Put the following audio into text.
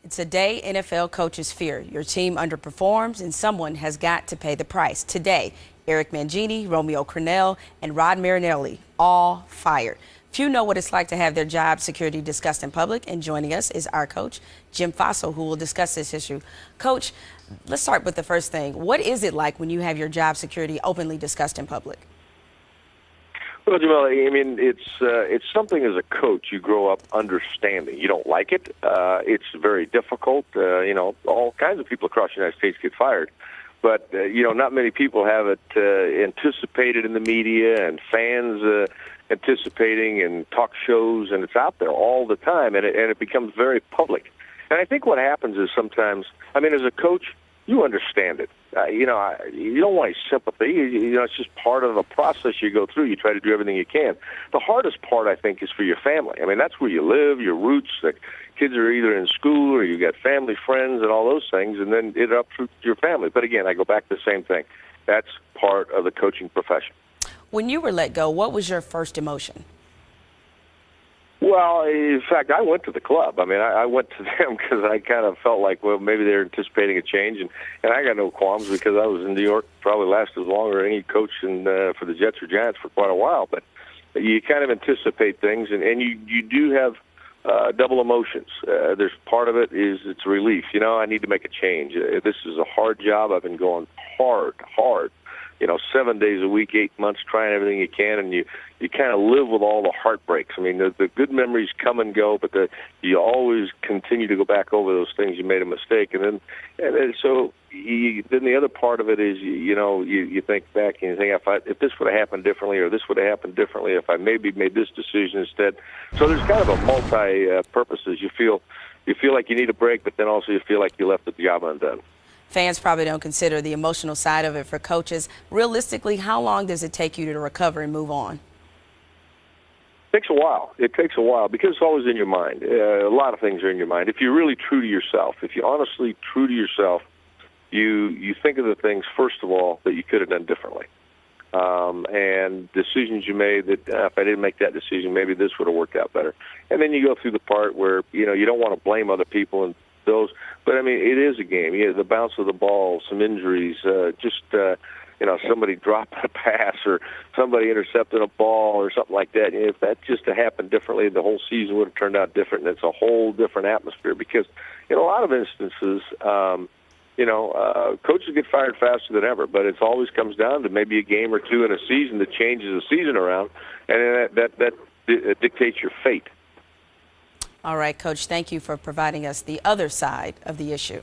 It's a day NFL coaches fear. Your team underperforms and someone has got to pay the price. Today, Eric Mangini, Romeo Crennel, and Rod Marinelli all fired. Few know what it's like to have their job security discussed in public, and joining us is our coach, Jim Fassel, who will discuss this issue. Coach, let's start with the first thing. What is it like when you have your job security openly discussed in public? Well, Jemele, I mean, it's something as a coach you grow up understanding. You don't like it. It's very difficult. All kinds of people across the United States get fired. But, not many people have it anticipated in the media and fans anticipating and talk shows, and it's out there all the time, and it becomes very public. And I think what happens is sometimes, as a coach, you understand it. You don't want any sympathy. It's just part of the process you go through. You try to do everything you can. The hardest part, I think, is for your family. That's where you live, your roots. The kids are either in school or you got family, friends, and all those things, and then it uproots your family. But again, I go back to the same thing. That's part of the coaching profession. When you were let go, what was your first emotion? Well, in fact, I went to the club. I went to them because I kind of felt like, well, maybe they're anticipating a change, and I got no qualms because I was in New York, probably lasted as long as any coach for the Jets or Giants for quite a while. But you kind of anticipate things, and you do have double emotions. There's part of it is it's relief. I need to make a change. This is a hard job. I've been going hard. 7 days a week, 8 months, trying everything you can, and you kind of live with all the heartbreaks. The good memories come and go, but you always continue to go back over those things you made a mistake, then the other part of it is you think back and you think if this would have happened differently, or this would have happened differently, if I maybe made this decision instead. So there's kind of a multi-purposes. You feel like you need a break, but then also you feel like you left the job undone. Fans probably don't consider the emotional side of it for coaches. Realistically, how long does it take you to recover and move on? It takes a while. Because it's always in your mind. A lot of things are in your mind. If you're really true to yourself, if you're honestly true to yourself, you think of the ththings, first of all, that you could have done differently. And decisions you made that if I didn't make that decision, maybe this would have worked out better. And then you go through the part where, you don't want to blame other people and those, but it is a game. The bounce of the ball, some injuries, somebody dropped a pass or somebody intercepted a ball or something like that. If that just had happened differently, the whole season would have turned out different, and it's a whole different atmosphere. Because in a lot of instances, coaches get fired faster than ever, but it always comes down to maybe a game or two in a season that changes the season around, and that dictates your fate. All right, Coach, thank you for providing us the other side of the issue.